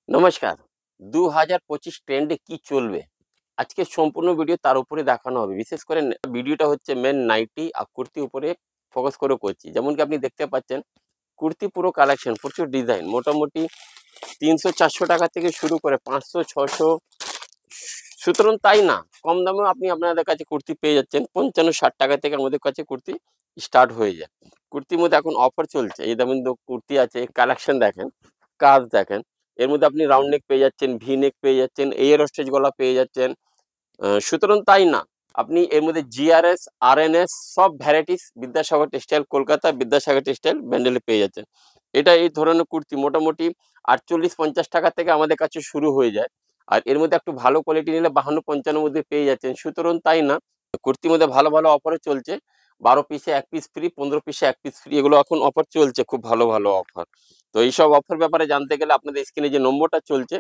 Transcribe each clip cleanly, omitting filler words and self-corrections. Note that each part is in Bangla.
নমস্কার। ২০২৫ ট্রেন্ডে কি চলবে? আজকে সম্পূর্ণ ভিডিও তার উপরে দেখানো হবে। বিশেষ করে ভিডিওটা হচ্ছে মেন নাইটি আর কুর্তি উপরে ফোকাস করে করছি। যেমন কি আপনি দেখতে পাচ্ছেন, কুর্তি পুরো কালেকশন, প্রচুর ডিজাইন। মোটামুটি ৩০০-৪০০ টাকা থেকে শুরু করে ৫০০-৬০০। সুতরাং তাই না, কম দামেও আপনি আপনাদের কাছে কুর্তি পেয়ে যাচ্ছেন। ৫৫-৬০ টাকা থেকে আমাদের কাছে কুর্তি স্টার্ট হয়ে যায়। কুর্তির মধ্যে এখন অফার চলছে। এই দামের কুর্তি আছে, কালেকশন দেখেন, কাজ দেখেন। এর মধ্যে আপনি রাউন্ড নেক পেয়ে যাচ্ছেন, ভি নেক পেয়ে যাচ্ছেন, এয়ার স্ট্রেচ গলা পেয়ে যাচ্ছেন। সুতরাং তাই না, আপনি এর মধ্যে জিআরএস, আরএনএস সব varieties Vidyasagar textile Kolkata, Vidyasagar textile ব্যান্ডেলে পেয়ে যাচ্ছেন। এটা এই ধরনের কুর্তি মোটামুটি ৪৮-৫০ টাকা থেকে আমাদের কাছে শুরু হয়ে যায়। আর এর মধ্যে একটু ভালো কোয়ালিটি নিলে ৫২-৫৫ মধ্যে পেয়ে যাচ্ছেন। সুতরাং তাই না, কুর্তির মধ্যে ভালো ভালো অফারও চলছে। ১২ পিসে ১ পিস ফ্রি, ১৫ পিসে ১ পিস ফ্রি, এগুলো এখন অফার চলছে, খুব ভালো ভালো অফার। তো এইসব অফার ব্যাপারে জানতে গেলে আপনাদের স্ক্রিনে যে নম্বরটা চলছে,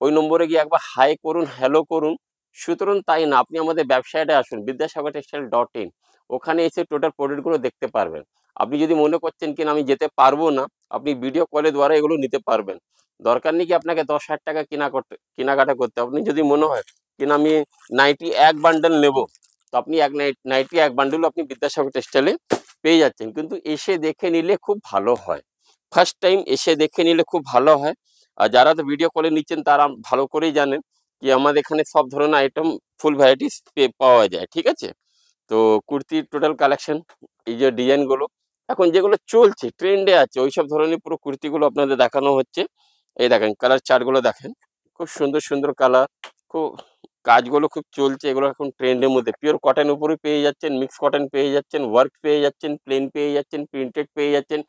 ওই নম্বরে গিয়ে একবার হাই করুন, হ্যালো করুন। সুতরাং তাই না, আপনি আমাদের ওয়েবসাইটে আসুন vidyasagartextile.in। ওখানে এসে টোটাল প্রোডাক্টগুলো দেখতে পারবেন। আপনি যদি মনে করছেন কিনা আমি যেতে পারবো না, আপনি ভিডিও কলের দ্বারা এগুলো নিতে পারবেন। দরকার নেই কি আপনাকে ১০,০০০ টাকা কেনাকাটা করতে। আপনি যদি মনে হয় কিনা আমি নাইটি ১ বান্ডেল নেব, তো আপনি নাইটি ১ বান্ডেলও আপনি বিদ্যাসাগর টেক্সটাইলে পেয়ে যাচ্ছেন। কিন্তু এসে দেখে নিলে খুব ভালো হয়। ফার্স্ট টাইম এসে দেখে নিলে খুব ভালো হয়। আর যারা তো ভিডিও কলে নিচ্ছেন তারা ভালো করেই জানেন কি আমাদের এখানে সব ধরনের আইটেম ফুল ভ্যারাইটিস পাওয়া যায়। ঠিক আছে? তো কুর্তির টোটাল কালেকশন, এই যে ডিজাইনগুলো এখন যেগুলো চলছে ট্রেন্ডে আছে, ওইসব ধরনের পুরো কুর্তিগুলো আপনাদের দেখানো হচ্ছে। এই দেখেন কালার চার্টগুলো দেখেন, খুব সুন্দর সুন্দর কালার, খুব কাজগুলো খুব চলছে। এগুলো এখন ট্রেন্ডের মধ্যে পিওর কটন উপরে পেয়ে যাচ্ছেন, মিক্স কটন পেয়ে যাচ্ছেন, ওয়ার্ক পেয়ে যাচ্ছেন, প্লেন পেয়ে যাচ্ছেন, প্রিন্টেড পেয়ে যাচ্ছেন,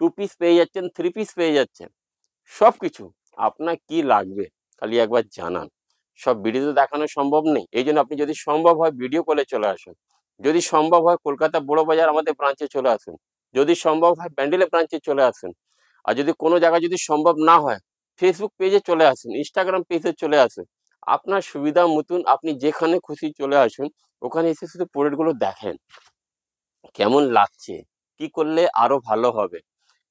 2 পিস পেয়ে যাচ্ছেন, 3 পিস পেয়ে যাচ্ছেন। সবকিছু আপনার কি লাগবে খালি একবার জানান। সব ভিডিওতে দেখানো সম্ভব নেই। এইজন্য আপনি যদি সম্ভব হয় ভিডিও কলে চলে আসুন। যদি সম্ভব হয় কলকাতা বড় বাজার আমাদের ব্রাঞ্চে চলে আসুন। যদি সম্ভব হয় ব্যান্ডেলে ব্রাঞ্চে চলে আসুন। আর যদি কোনো জায়গায় যদি সম্ভব না হয়, ফেসবুক পেজে চলে আসুন, ইনস্টাগ্রাম পেজে চলে আসুন। আপনার সুবিধা মতন আপনি যেখানে খুশি চলে আসুন। ওখানে এসে শুধু প্রোডাক্টগুলো দেখেন। কেমন লাগছে? কি করলে আরো ভালো হবে?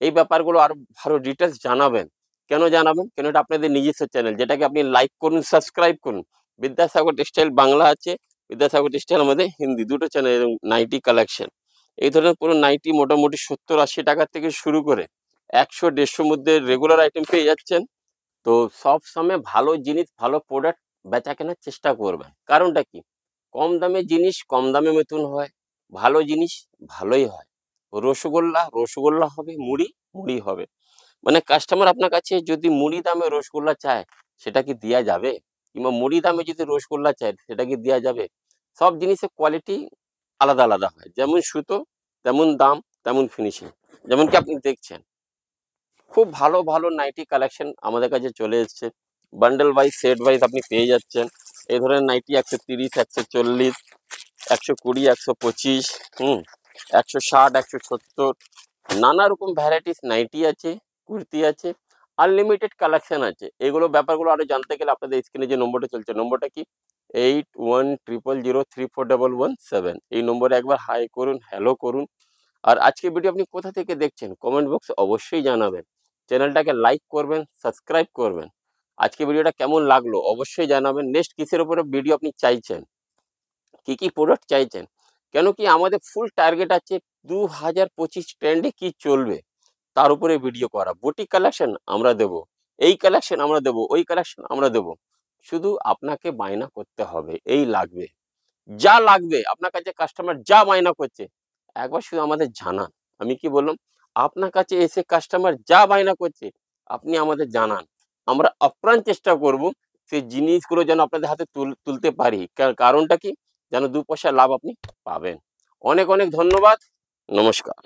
এই ব্যাপারগুলো আরো ভালো ডিটেইলস জানাবেন। কেন জানাবেন? কেন এটা আপনাদের নিজস্ব চ্যানেল, যেটাকে আপনি লাইক করুন, সাবস্ক্রাইব করুন। বিদ্যাসাগর টেক্সটাইল বাংলা আছে, বিদ্যাসাগর টেক্সটাইল আমাদের হিন্দি, দুটো চ্যানেল এবং নাইটি কালেকশন। এই ধরনের পুরো নাইটি মোটামুটি ৭০-৮০ টাকা থেকে শুরু করে ১০০-১৫০ মধ্যে রেগুলার আইটেম পেয়ে যাচ্ছেন। তো সবসময় ভালো জিনিস, ভালো প্রোডাক্ট বেচা কেনার চেষ্টা করবেন। কারণটা কি? কম দামে জিনিস কম দামে মতন হয়। ভালো জিনিস ভালোই হয়। রসগোল্লা, রসগোল্লা হবে, মুড়ি, মুড়ি হবে। মানে কাস্টমার আপনার কাছে যদি মুড়ি দামে রসগোল্লা চায়, সেটা কি দেয়া যাবে? কিংবা মুড়ি দামে যদি রসগোল্লা চায়, সেটা কি দেয়া যাবে? সব জিনিসের কোয়ালিটি আলাদা, আলাদা হয়। যেমন সুতো, তেমন দাম, তেমন ফিনিশিং। যেমন কি আপনি দেখছেন, খুব ভালো, ভালো নাইটি কালেকশন আমাদের কাছে চলে এসছে। বান্ডেল ওয়াইজ, সেট ওয়াইজ আপনি পেয়ে যাচ্ছেন। এই ধরনের নাইটি ১৩০, ১৪০, ১২০, ১২৫, ১৬০, ১৭০, নানা রকম ভ্যারাইটিস নাইটি আছে, কুর্তি আছে, আনলিমিটেড কালেকশন আছে। এগুলো ব্যাপারগুলো আরো জানতে গেলে আপনাদের স্ক্রিনে যে নম্বরটা চলছে, নম্বরটা কি 8100034117। এই নম্বরে একবার হাই করুন, হ্যালো করুন। আর আজকে ভিডিও আপনি কোথা থেকে দেখছেন কমেন্ট বক্সে অবশ্যই জানাবেন। চ্যানেলটাকে লাইক করবেন, সাবস্ক্রাইব করবেন। আজকে ভিডিওটা কেমন লাগলো অবশ্যই জানাবেন। নেক্সট কিসের উপরে ভিডিও আপনি চাইছেন, কি কি প্রোডাক্ট চাইছেন? কেন কি আমাদের ফুল টার্গেট আছে ২০২৫ ট্রেন্ডে কি চলবে তার উপরে ভিডিও করা। বুটিক কালেকশন আমরা দেব, এই কালেকশন আমরা দেব, ওই কালেকশন আমরা দেব। শুধু আপনাকে বায়না করতে হবে, এই লাগবে, যা লাগবে আপনার কাছে কাস্টমার যা বায়না করছে একবার শুধু আমাদের জানান। আমি কি বললাম? আপনার কাছে এসে কাস্টমার যা বায়না করছে আপনি আমাদের জানান। আমরা আপ্রাণ চেষ্টা করব সেই জিনিসগুলো যেন আপনাদের হাতে তুলতে পারি। কারণটা কি? যেন ২ পয়সা লাভ আপনি পাবেন। অনেক অনেক ধন্যবাদ। নমস্কার।